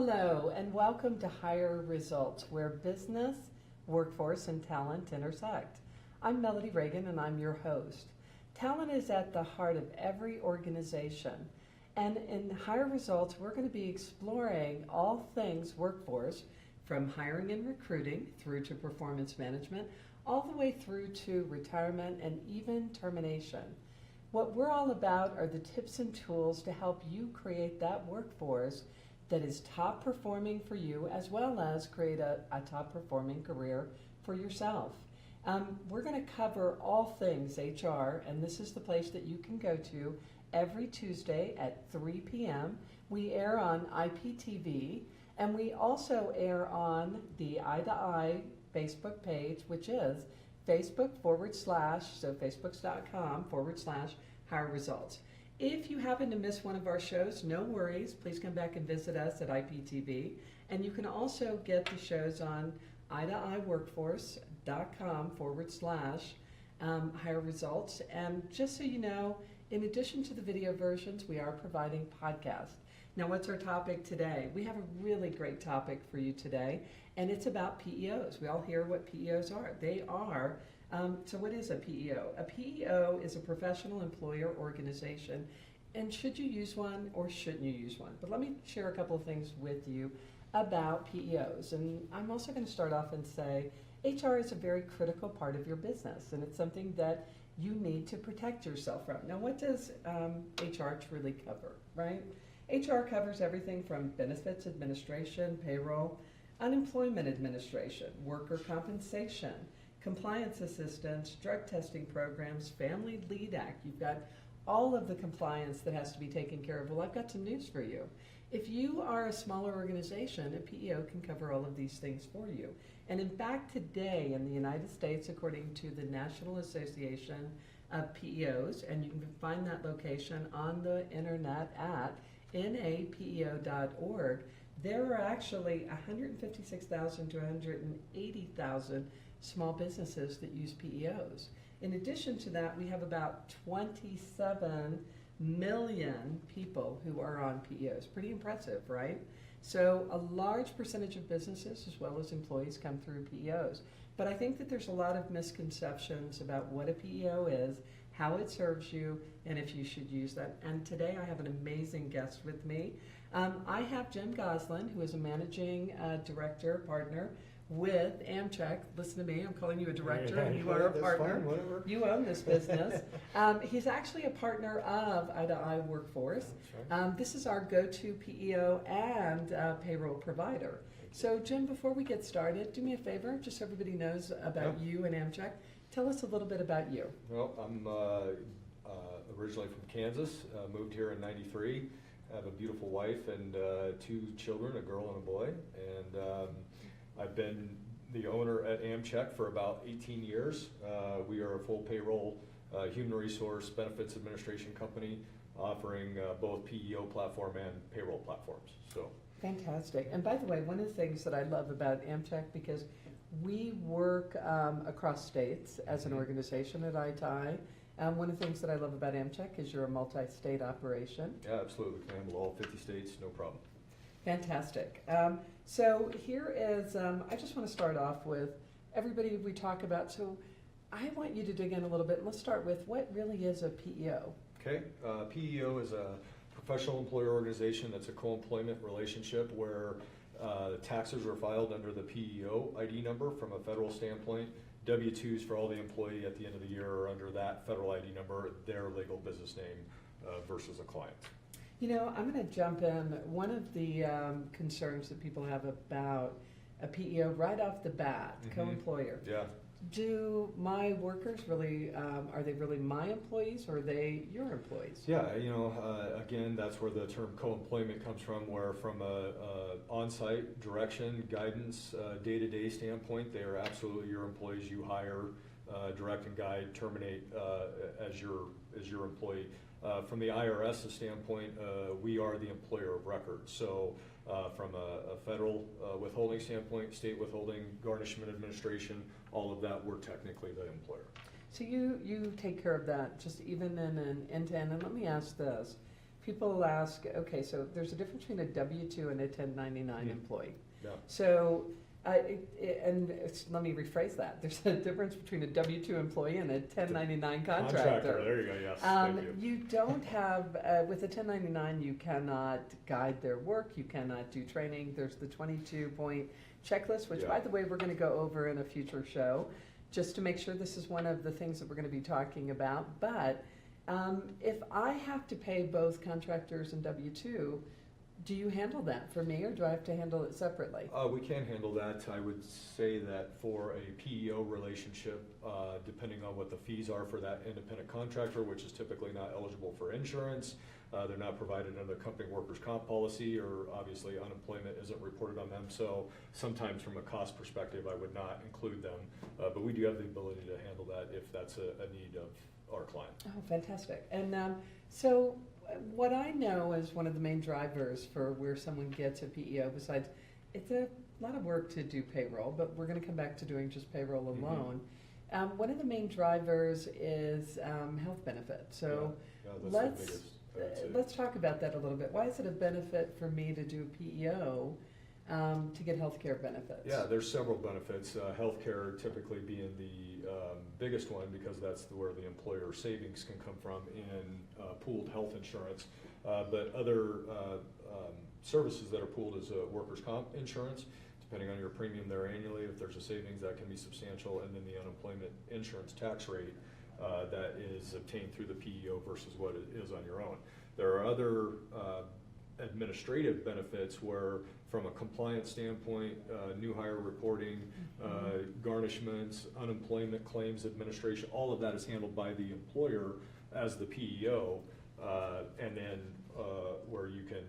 Hello, and welcome to Hire Results, where business, workforce, and talent intersect. I'm Melodie Reagan, and I'm your host. Talent is at the heart of every organization. And in Hire Results, we're going to be exploring all things workforce, from hiring and recruiting through to performance management, all the way through to retirement and even termination. What we're all about are the tips and tools to help you create that workforce that is top performing for you, as well as create a top performing career for yourself. We're going to cover all things HR, and this is the place that you can go to every Tuesday at 3 p.m. We air on IPTV, and we also air on the Eye to Eye Facebook page, which is Facebook.com/hire results. If you happen to miss one of our shows, no worries. Please come back and visit us at IPTV. And you can also get the shows on eye-to-eyeworkforce.com/hire results. And just so you know, in addition to the video versions, we are providing podcasts. Now, what's our topic today? We have a really great topic for you today, and it's about PEOs. We all hear what PEOs are. They are so what is a PEO? A PEO is a professional employer organization, and should you use one or shouldn't you use one? But let me share a couple of things with you about PEOs. And I'm also going to start off and say HR is a very critical part of your business, and it's something that you need to protect yourself from. Now, what does HR truly cover, right? HR covers everything from benefits administration, payroll, unemployment administration, worker compensation, compliance assistance, drug testing programs, Family Lead Act. You've got all of the compliance that has to be taken care of. Well, I've got some news for you. If you are a smaller organization, a PEO can cover all of these things for you. And in fact, today in the United States, according to the National Association of PEOs, and you can find that location on the internet at napeo.org, there are actually 156,000 to 180,000 small businesses that use PEOs. In addition to that, we have about 27 million people who are on PEOs. Pretty impressive, right? So a large percentage of businesses as well as employees come through PEOs. But I think that there's a lot of misconceptions about what a PEO is, how it serves you, and if you should use that. And today I have an amazing guest with me. I have Jim Gosselin, who is a managing director, partner with AmCheck. Listen to me, I'm calling you a director and you are a partner. Fine, you own this business. He's actually a partner of Eye to Eye Workforce. Right. This is our go-to PEO and payroll provider. So Jim, before we get started, do me a favor, just so everybody knows about you and AmCheck. Tell us a little bit about you. Well, I'm originally from Kansas, moved here in '93. I have a beautiful wife and 2 children, a girl and a boy. And I've been the owner at AmCheck for about 18 years. We are a full payroll, human resource benefits administration company offering both PEO platform and payroll platforms. So fantastic. And by the way, one of the things that I love about AmCheck, because we work across states as an organization at Eye to Eye. One of the things that I love about AmCheck is you're a multi-state operation. yeah, absolutely. We can handle all 50 states, no problem. Fantastic. So here is, I just want to start off with everybody we talk about. So I want you to dig in a little bit. And let's start with what really is a PEO. Okay, PEO is a professional employer organization that's a co-employment relationship where taxes are filed under the PEO ID number from a federal standpoint. W-2s for all the employee at the end of the year are under that federal ID number, their legal business name versus a client. You know, I'm going to jump in. One of the concerns that people have about a PEO right off the bat, co-employer. Yeah. Do my workers really, are they really my employees or are they your employees? Yeah, you know, again, that's where the term co-employment comes from, where from a on-site direction, guidance, day-to-day standpoint, they are absolutely your employees. You hire, direct and guide, terminate as your employee. From the IRS's standpoint, we are the employer of record. So from a federal withholding standpoint, state withholding, garnishment administration, all of that, we're technically the employer. So you take care of that just even in an end-to-end. And let me ask this. people ask, okay, so there's a difference between a W-2 and a 1099 Mhm. employee. Yeah. So, let me rephrase that. There's a difference between a W-2 employee and a 1099 contractor. There you go, yes, thank you. You don't have, with a 1099, you cannot guide their work, you cannot do training. There's the 22-point checklist, which, Yeah. by the way, we're going to go over in a future show, just to make sure this is one of the things that we're going to be talking about. But if I have to pay both contractors and W-2, do you handle that for me, or do I have to handle it separately? We can handle that. I would say that for a PEO relationship, depending on what the fees are for that independent contractor, which is typically not eligible for insurance, they're not provided under the company workers' comp policy, or obviously unemployment isn't reported on them. So sometimes from a cost perspective, I would not include them. But we do have the ability to handle that if that's a need of our client. Oh, fantastic. And so what I know is one of the main drivers for where someone gets a PEO, besides it's a lot of work to do payroll, but we're going to come back to doing just payroll alone. One of the main drivers is health benefits. So that's the biggest, I would say. let's talk about that a little bit. Why is it a benefit for me to do PEO to get health care benefits? Yeah, there's several benefits. Healthcare typically being the biggest one, because that's where the employer savings can come from in pooled health insurance. But other services that are pooled is workers' comp insurance, depending on your premium there annually. If there's a savings, that can be substantial. And then the unemployment insurance tax rate that is obtained through the PEO versus what it is on your own. There are other administrative benefits where, from a compliance standpoint, new hire reporting, garnishments, unemployment claims administration, all of that is handled by the employer as the PEO, and then where you can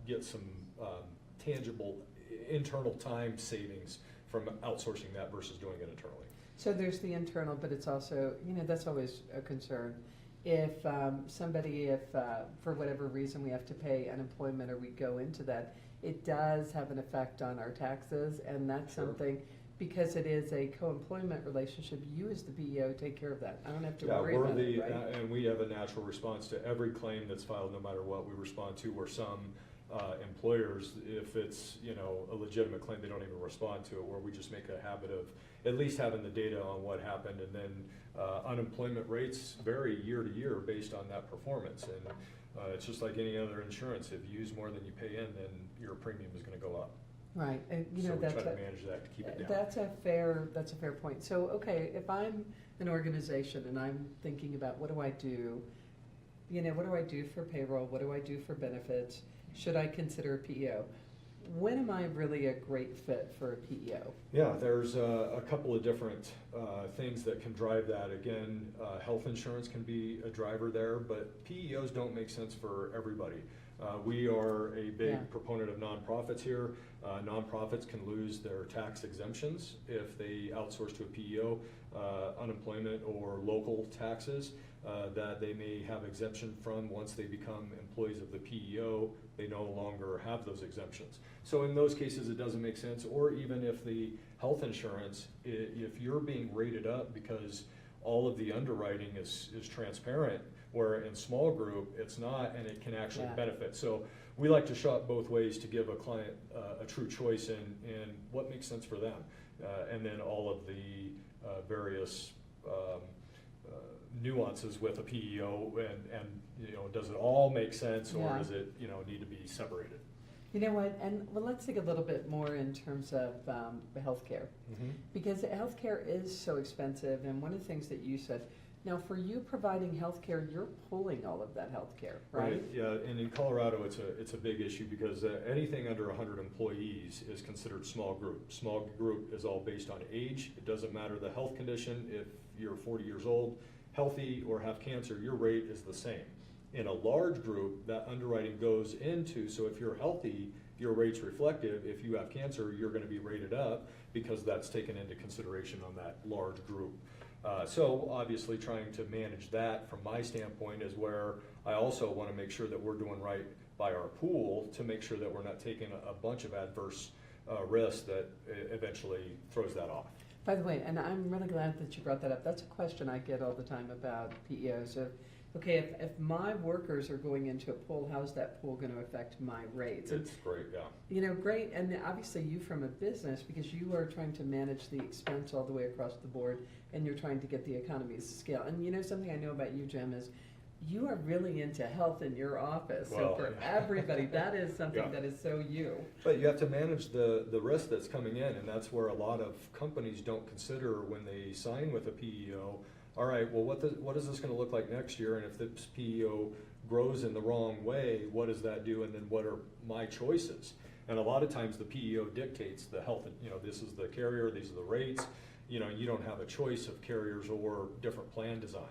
get some tangible internal time savings from outsourcing that versus doing it internally. So there's the internal, but it's also, that's always a concern. If somebody, for whatever reason we have to pay unemployment or we go into that, it does have an effect on our taxes, and that's Sure. something, because it is a co-employment relationship, you as the PEO take care of that. I don't have to worry about it, right? And we have a natural response to every claim that's filed, no matter what we respond to, where some employers, if it's a legitimate claim, they don't even respond to it, where we just make a habit of at least having the data on what happened. And then unemployment rates vary year to year based on that performance, and it's just like any other insurance. If you use more than you pay in, then your premium is going to go up. Right. So we that's try to manage that to keep it down. That's a fair point. So, okay, if I'm an organization and I'm thinking about what do I do, what do I do for payroll? What do I do for benefits? Should I consider a PEO? When am I really a great fit for a PEO? Yeah, there's a couple of different things that can drive that. Again, health insurance can be a driver there, but PEOs don't make sense for everybody. We are a big proponent of nonprofits here. Nonprofits can lose their tax exemptions if they outsource to a PEO, unemployment or local taxes that they may have exemption from. Once they become employees of the PEO, they no longer have those exemptions. So in those cases, it doesn't make sense. Or even if the health insurance, if you're being rated up because all of the underwriting is transparent, where in small group it's not, and it can actually benefit. So we like to shop both ways to give a client a true choice in what makes sense for them, and then all of the various nuances with a PEO, and does it all make sense, or does it need to be separated? You know what, and let's think a little bit more in terms of healthcare, because healthcare is so expensive. And one of the things that you said, now for you providing healthcare, you're pulling all of that healthcare, right? Yeah, and in Colorado, it's a big issue because anything under 100 employees is considered small group. Small group is all based on age. It doesn't matter the health condition. If you're 40 years old, healthy, or have cancer, your rate is the same. In a large group, that underwriting goes into, so if you're healthy, your rate's reflective. If you have cancer, you're going to be rated up because that's taken into consideration on that large group. So obviously trying to manage that from my standpoint is where I also want to make sure that we're doing right by our pool to make sure that we're not taking a bunch of adverse risks that eventually throws that off. By the way, and I'm really glad that you brought that up. That's a question I get all the time about PEOs. okay, if my workers are going into a pool, how's that pool going to affect my rates? It's great, yeah. You know, great, and obviously you from a business, because you are trying to manage the expense all the way across the board, and you're trying to get the economies of scale. And you know, something I know about you, Jim, is you are really into health in your office. Well, so for everybody, that is something yeah. that is so you. But you have to manage the risk that's coming in, and that's where a lot of companies don't consider when they sign with a PEO. All right, well, what is this going to look like next year? And if this PEO grows in the wrong way, what does that do? And then what are my choices? And a lot of times the PEO dictates the health, you know, this is the carrier, these are the rates. You know, you don't have a choice of carriers or different plan design.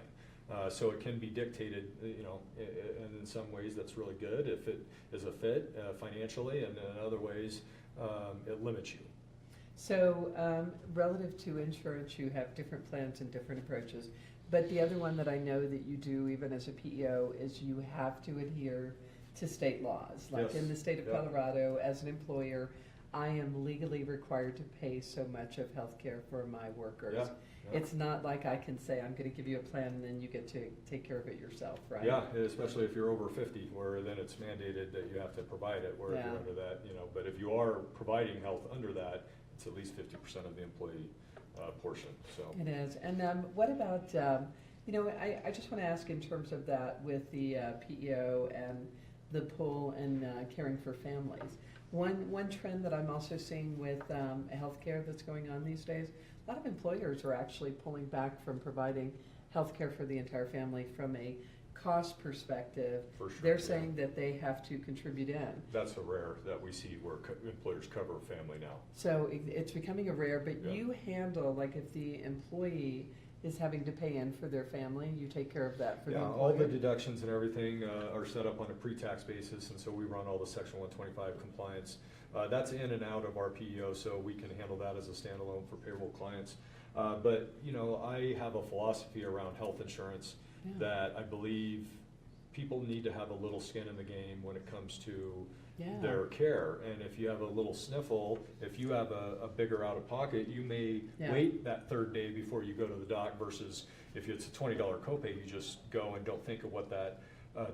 So it can be dictated, you know, and in some ways that's really good if it is a fit financially, and in other ways it limits you. So relative to insurance, you have different plans and different approaches. But the other one that I know that you do, even as a PEO, is you have to adhere to state laws. Like Yes. in the state of Colorado, as an employer, I am legally required to pay so much of health care for my workers. Yeah. It's not like I can say, I'm going to give you a plan and then you get to take care of it yourself, right? Yeah, especially if you're over 50, where then it's mandated that you have to provide it, where if you're under that, you know, but if you are providing health under that, it's at least 50% of the employee portion, so. It is. And what about, you know, I just want to ask in terms of that with the PEO and the pool and caring for families. One trend that I'm also seeing with healthcare that's going on these days, a lot of employers are actually pulling back from providing healthcare for the entire family from a cost perspective. For sure, They're yeah. saying that they have to contribute in. That's a rare that we see where employers cover a family now. So it's becoming a rare, but Yeah. you handle, like if the employee is having to pay in for their family, you take care of that for the Yeah, employer? all the deductions and everything are set up on a pre-tax basis, and so we run all the Section 125 compliance. That's in and out of our PEO, so we can handle that as a standalone for payroll clients. But, you know, I have a philosophy around health insurance Yeah. that I believe people need to have a little skin in the game when it comes to Yeah. their care. And if you have a little sniffle, if you have a bigger out-of-pocket, you may Yeah. wait that third day before you go to the doc, versus if it's a $20 copay, you just go and don't think of what that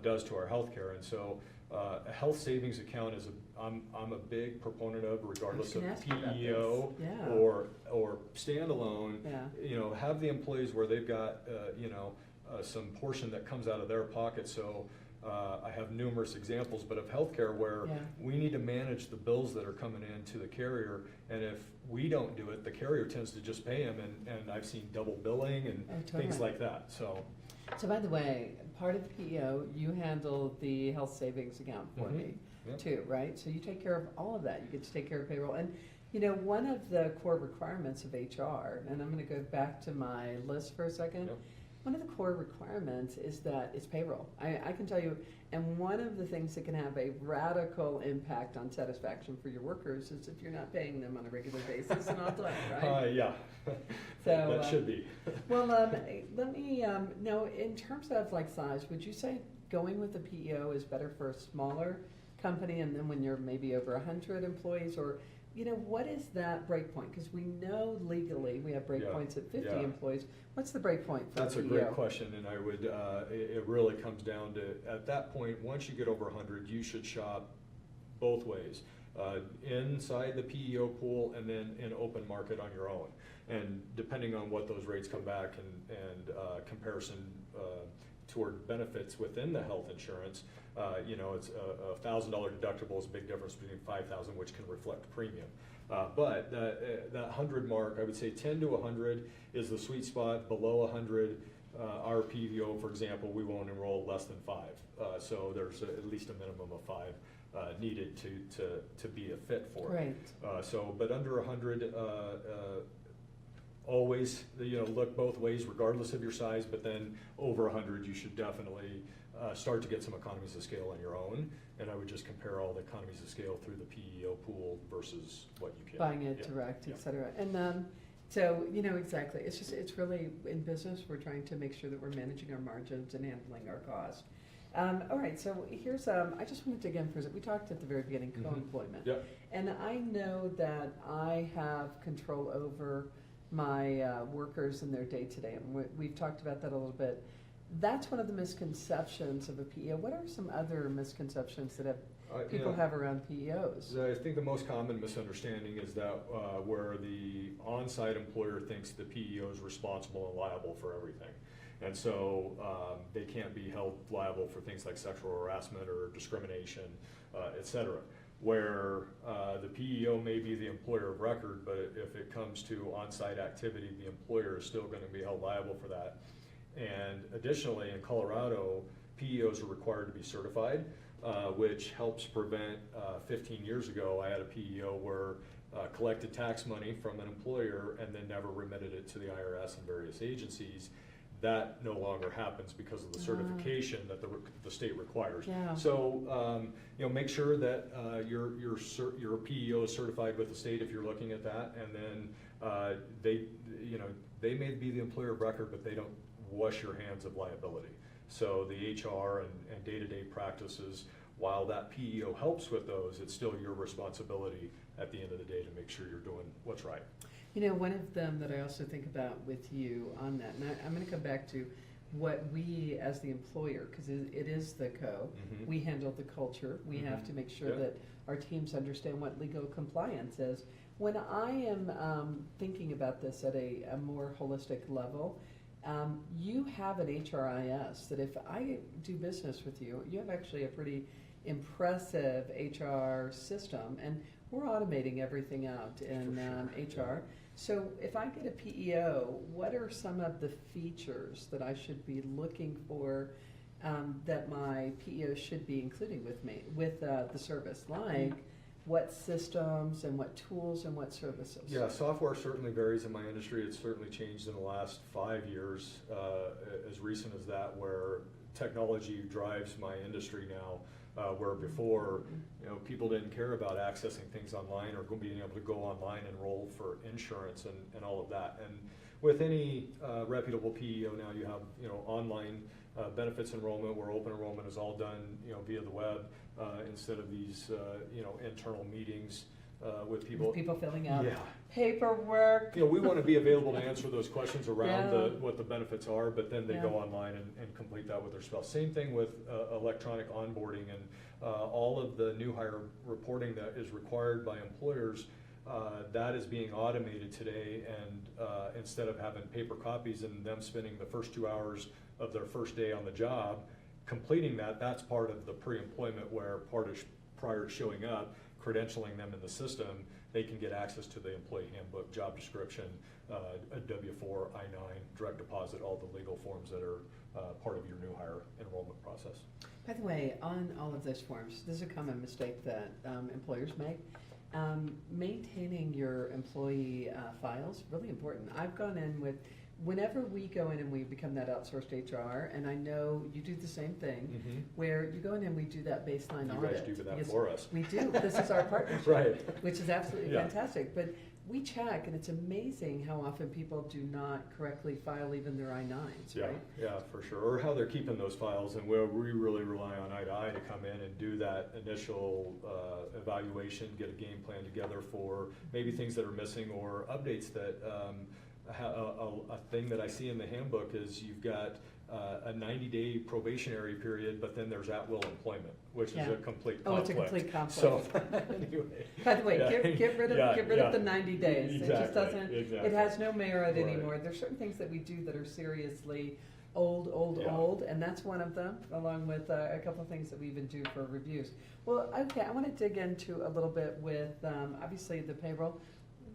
does to our health care. And so a health savings account is I'm a big proponent of, regardless of gonna ask you about PEO this. Yeah. or standalone. Yeah. You know, have the employees where they've got you know, some portion that comes out of their pocket. So I have numerous examples, but of healthcare where Yeah. we need to manage the bills that are coming in to the carrier, and if we don't do it, the carrier tends to just pay them, and I've seen double billing and totally. things like that. So So by the way, part of the PEO, you handle the health savings account for Mhm. me Yep. too, right? So you take care of all of that. You get to take care of payroll. And you know, one of the core requirements of HR, and I'm going to go back to my list for a second. Yep. One of the core requirements is that it's payroll. I can tell you, and one of the things that can have a radical impact on satisfaction for your workers is if you're not paying them on a regular basis and on time, right? yeah, So, that should be. Well, let me now, in terms of like size, would you say going with the PEO is better for a smaller company, and then when you're maybe over 100 employees, or you know, what is that break point? Because we know legally we have break Yeah, points at 50 yeah. employees. What's the break point for That's the a PEO? great question, and I would, it really comes down to, at that point, once you get over 100, you should shop both ways. Inside the PEO pool and then in open market on your own. And depending on what those rates come back and comparison toward benefits within the health insurance, you know, it's a $1,000 deductible is a big difference between $5,000, which can reflect premium. But that 100 mark, I would say 10 to 100 is the sweet spot. Below 100, our PEO, for example, we won't enroll less than 5. So there's at least a minimum of 5 needed to be a fit for. Right. But under 100, always, you know, look both ways regardless of your size, but then over 100 you should definitely start to get some economies of scale on your own, and I would just compare all the economies of scale through the PEO pool versus what you can. Buying it Yeah. direct, Yeah. et cetera. And so, you know, exactly. It's really, in business, we're trying to make sure that we're managing our margins and handling our cost. All right, so here's, I just want to dig in for a second. We talked at the very beginning, Mhm. co-employment. Yep. And I know that I have control over my workers and their day-to-day, and we've talked about that a little bit. that's one of the misconceptions of a PEO. What are some other misconceptions that people Yeah. have around PEOs? I think the most common misunderstanding is that where the on-site employer thinks the PEO is responsible and liable for everything. And so they can't be held liable for things like sexual harassment or discrimination, et cetera. Where the PEO may be the employer of record, but if it comes to on-site activity, the employer is still going to be held liable for that. And additionally, in Colorado, PEOs are required to be certified, which helps prevent, 15 years ago, I had a PEO where collected tax money from an employer and then never remitted it to the IRS and various agencies. That no longer happens because of the certification that the state requires. Yeah. So, make sure that your PEO is certified with the state if you're looking at that, and then they may be the employer of record, but they don't wash your hands of liability. So the HR and day-to-day practices, while that PEO helps with those, it's still your responsibility at the end of the day to make sure you're doing what's right. One of them that I also think about with you on that, and I'm going to come back to what we as the employer, because it is the Mm-hmm. we handle the culture. We have to make sure that our teams understand what legal compliance is. When I am thinking about this at a more holistic level, you have an HRIS that if I do business with you, you have actually a pretty impressive HR system, and we're automating everything out in HR. So if I get a PEO, what are some of the features that I should be looking for that my PEO should be including with the service? Like what systems and what tools and what services? Yeah, software certainly varies in my industry. It's certainly changed in the last 5 years, as recent as that, where technology drives my industry now. Where before, people didn't care about accessing things online or being able to go online and enroll for insurance and all of that. And with any reputable PEO now, you have online benefits enrollment, where open enrollment is all done via the web instead of these internal meetings with people. With people filling out Yeah. paperwork. We want to be available to answer those questions around Yeah. what the benefits are, but then they Yeah. go online and complete that with their spouse. Same thing with electronic onboarding and all of the new hire reporting that is required by employers. That is being automated today, and instead of having paper copies and them spending the first 2 hours of their first day on the job completing that's part of the pre-employment, where prior to showing up, credentialing them in the system, they can get access to the employee handbook, job description, a W-4, I-9, direct deposit, all the legal forms that are part of your new hire enrollment process. By the way, on all of those forms, this is a common mistake that employers make. Maintaining your employee files, really important. I've gone in with, whenever we go in and we become that outsourced HR, and I know you do the same thing, where you go in and we do that baseline You audit. guys do that for us. We do. This is our partnership, Right. which is absolutely Yeah. fantastic. But we check, and it's amazing how often people do not correctly file even their I-9s, Yeah, right? yeah, for sure. Or how they're keeping those files, and where we really rely on I to come in and do that initial evaluation, get a game plan together for maybe things that are missing or updates that a thing that I see in the handbook is you've got a 90-day probationary period, but then there's at-will employment, which is a complete conflict. Oh, it's a complete conflict. So, anyway. By the way, get rid of the 90 days. Exactly, It just doesn't. exactly. It has no merit Right. anymore. There's certain things that we do that are seriously old, and that's one of them, along with a couple of things that we even do for reviews. Well, okay, I want to dig into a little bit with obviously the payroll.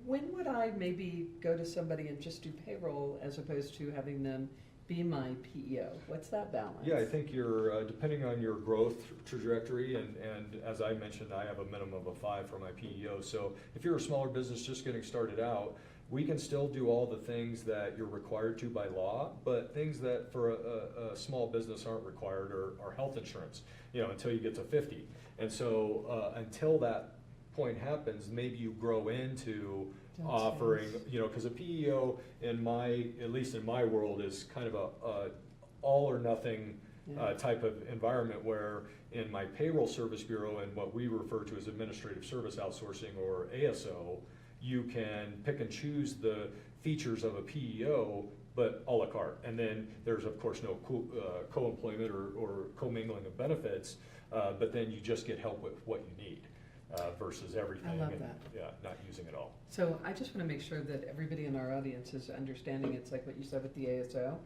When would I maybe go to somebody and just do payroll as opposed to having them be my PEO? What's that balance? Yeah, I think you're, depending on your growth trajectory, and as I mentioned, I have a minimum of 5 for my PEO. So if you're a smaller business just getting started out, we can still do all the things that you're required to by law, but things that for a small business aren't required are health insurance, until you get to 50. And so until that point happens, maybe you grow into offering, because a PEO at least in my world, is kind of a all or nothing type of environment, where in my payroll service bureau and what we refer to as administrative service outsourcing, or ASO, you can pick and choose the features of a PEO but a la carte. And then there's of course no co-employment or commingling of benefits, but then you just get help with what you need versus everything. I love and, that. Yeah, not using it all. So I just want to make sure that everybody in our audience is understanding. It's like what you said with the ASO.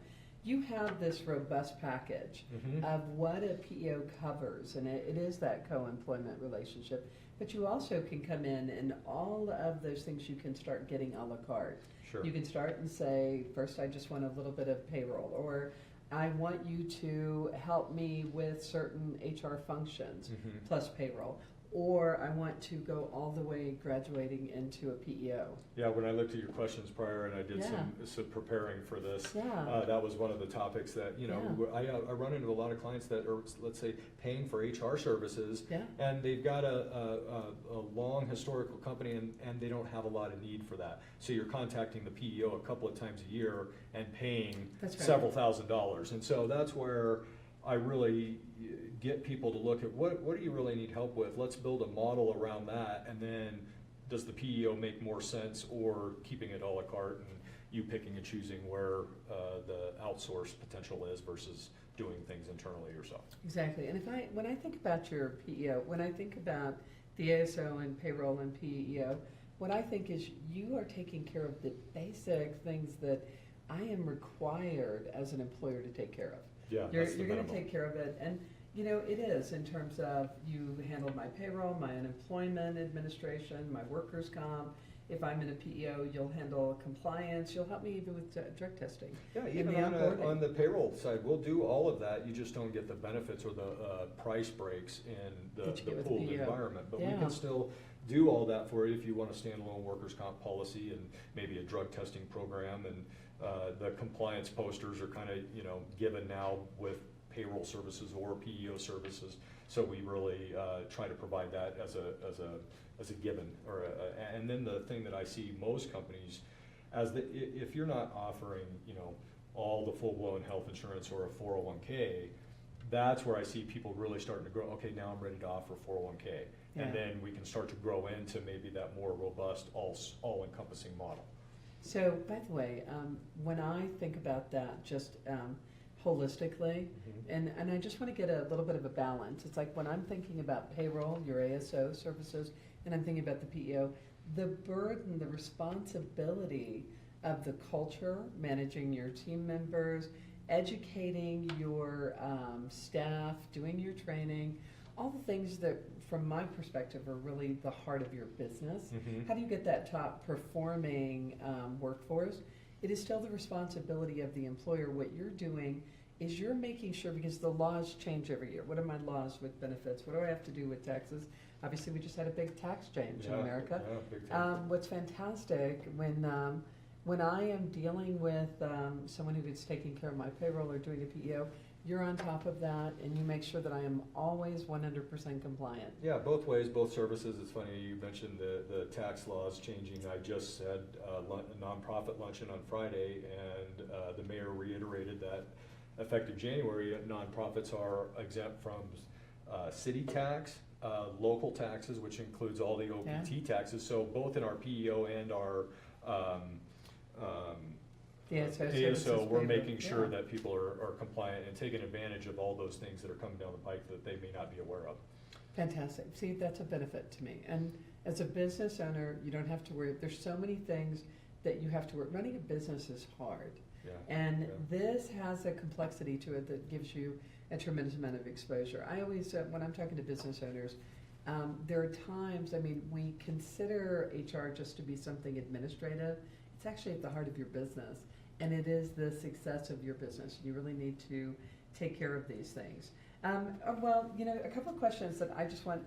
You have this robust package of what a PEO covers, and it is that co-employment relationship. But you also can come in and all of those things you can start getting a la carte. Sure. You can start and say, first I just want a little bit of payroll, or I want you to help me with certain HR functions plus payroll, or I want to go all the way graduating into a PEO. Yeah, when I looked at your questions prior and I did some preparing for this, that was one of the topics that, I run into a lot of clients that are, let's say, paying for HR services, and they've got a long historical company and they don't have a lot of need for that. So you're contacting the PEO a couple of times a year and paying several $1,000s. And so that's where I really get people to look at what do you really need help with? Let's build a model around that, and then does the PEO make more sense, or keeping it a la carte and you picking and choosing where the outsource potential is versus doing things internally yourself. Exactly. And when I think about your PEO, when I think about the ASO and payroll and PEO, what I think is you are taking care of the basic things that I am required as an employer to take care of. Yeah, you're going to take care of it, and it is in terms of you handle my payroll, my unemployment administration, my workers' comp. If I'm in a PEO, you'll handle compliance. You'll help me even with drug testing. Yeah, even on the payroll side, we'll do all of that. You just don't get the benefits or the price breaks in the pooled environment. But we can still do all that for you if you want a standalone workers' comp policy and maybe a drug testing program. And the compliance posters are kind of given now with payroll services or PEO services. So we really try to provide that as a given, and then the thing that I see most companies, if you're not offering all the full-blown health insurance or a 401k, that's where I see people really starting to grow. Okay, now I'm ready to offer 401k, and then we can start to grow into maybe that more robust, all-encompassing model. So, by the way, when I think about that, just holistically, and I just want to get a little bit of a balance. It's like when I'm thinking about payroll, your ASO services, and I'm thinking about the PEO, the burden, the responsibility of the culture, managing your team members, educating your staff, doing your training, all the things that, from my perspective, are really the heart of your business. How do you get that top performing workforce? It is still the responsibility of the employer. What you're doing is you're making sure, because the laws change every year. What are my laws with benefits? What do I have to do with taxes? Obviously, we just had a big tax change in America. Big time. What's fantastic when I am dealing with someone who is taking care of my payroll or doing a PEO, you're on top of that, and you make sure that I am always 100% compliant. Yeah, both ways, both services. It's funny you mentioned the tax laws changing. I just had a nonprofit luncheon on Friday, and the mayor reiterated that effective January, nonprofits are exempt from city tax, local taxes, which includes all the OPT taxes. So both in our PEO and our ASO, we're making sure that people are compliant and taking advantage of all those things that are coming down the pike that they may not be aware of. Fantastic. See, that's a benefit to me. And as a business owner, you don't have to worry. There's so many things that you have to worry. Running a business is hard. This has a complexity to it that gives you a tremendous amount of exposure. I always, when I'm talking to business owners, there are times, we consider HR just to be something administrative. It's actually at the heart of your business, and it is the success of your business. You really need to take care of these things. A couple of questions that I just want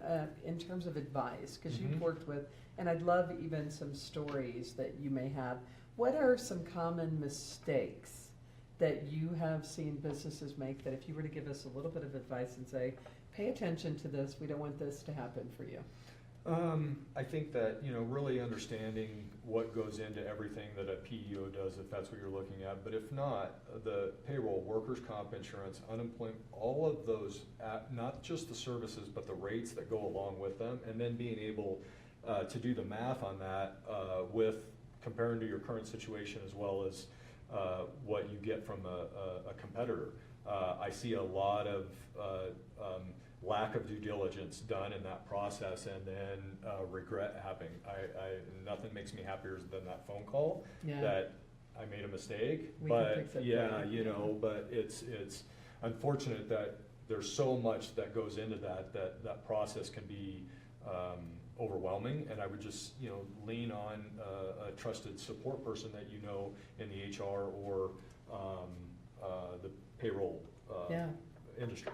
in terms of advice, because you've worked with, and I'd love even some stories that you may have. What are some common mistakes that you have seen businesses make that if you were to give us a little bit of advice and say, pay attention to this, we don't want this to happen for you? I think that, really understanding what goes into everything that a PEO does, if that's what you're looking at, but if not, the payroll, workers' comp insurance, unemployment, all of those, not just the services, but the rates that go along with them, and then being able to do the math on that with comparing to your current situation, as well as what you get from a competitor. I see a lot of lack of due diligence done in that process, and then regret happening. Nothing makes me happier than that phone call that I made a mistake. But but it's unfortunate that there's so much that goes into that process can be overwhelming, and I would just lean on a trusted support person that in the HR or the payroll industry.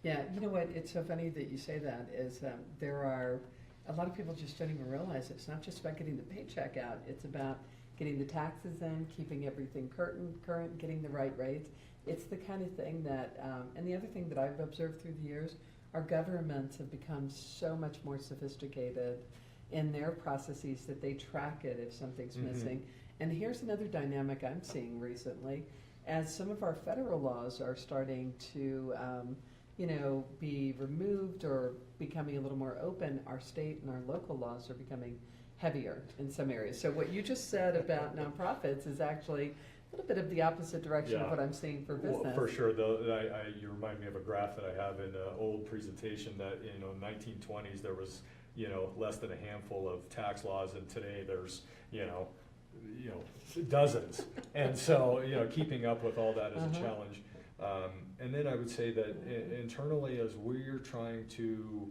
Yeah, you know what, it's so funny that you say that, is there are a lot of people just don't even realize it's not just about getting the paycheck out, it's about getting the taxes in, keeping everything current, getting the right rates. It's the kind of thing that, and the other thing that I've observed through the years, our governments have become so much more sophisticated in their processes that they track it if something's missing. And here's another dynamic I'm seeing recently, as some of our federal laws are starting to be removed or becoming a little more open, our state and our local laws are becoming heavier in some areas. So what you just said about nonprofits is actually a little bit of the opposite direction of what I'm seeing for business. Well, for sure, though, you remind me of a graph that I have in an old presentation that in the 1920s there was less than a handful of tax laws, and today there's dozens, and so keeping up with all that is a challenge. And then I would say that internally, as we're trying to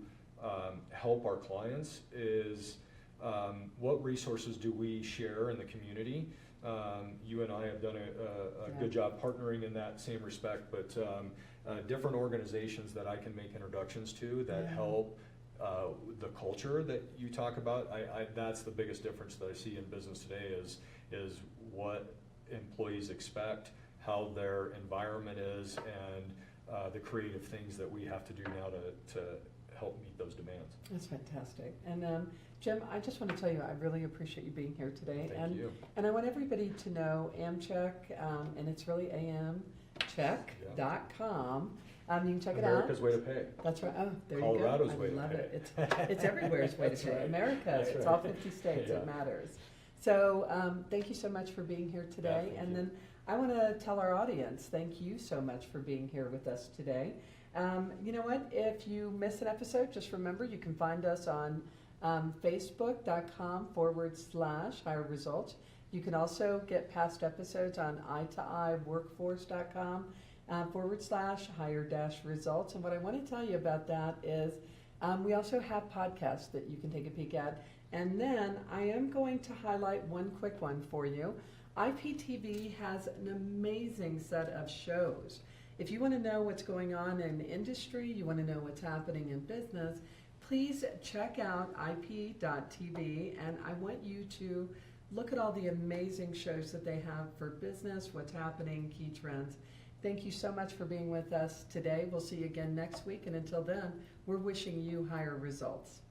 help our clients, is what resources do we share in the community? You and I have done a good job partnering in that same respect, but different organizations that I can make introductions to that help the culture that you talk about. That's the biggest difference that I see in business today is what employees expect, how their environment is, and the creative things that we have to do now to help meet those demands. That's fantastic. And Jim, I just want to tell you, I really appreciate you being here today. Thank you. And I want everybody to know AmCheck, and it's really AmCheck.com. You can check it out. America's way to pay. That's right. Oh, there Colorado's you go. way I love to it. It's everywhere's way to pay. Right. America. That's it's right. all 50 states. It matters. So thank you so much for being here today. Thank and you. then I want to tell our audience, thank you so much for being here with us today. You know what? If you miss an episode, just remember you can find us on Facebook.com/higher results. You can also get past episodes on eye2eyeworkforce.com /higher-results. And what I want to tell you about that is we also have podcasts that you can take a peek at. And then I am going to highlight one quick one for you. IPTV has an amazing set of shows. If you want to know what's going on in industry, you want to know what's happening in business, please check out ip.tv, and I want you to look at all the amazing shows that they have for business, what's happening, key trends. Thank you so much for being with us today. We'll see you again next week, and until then, we're wishing you higher results.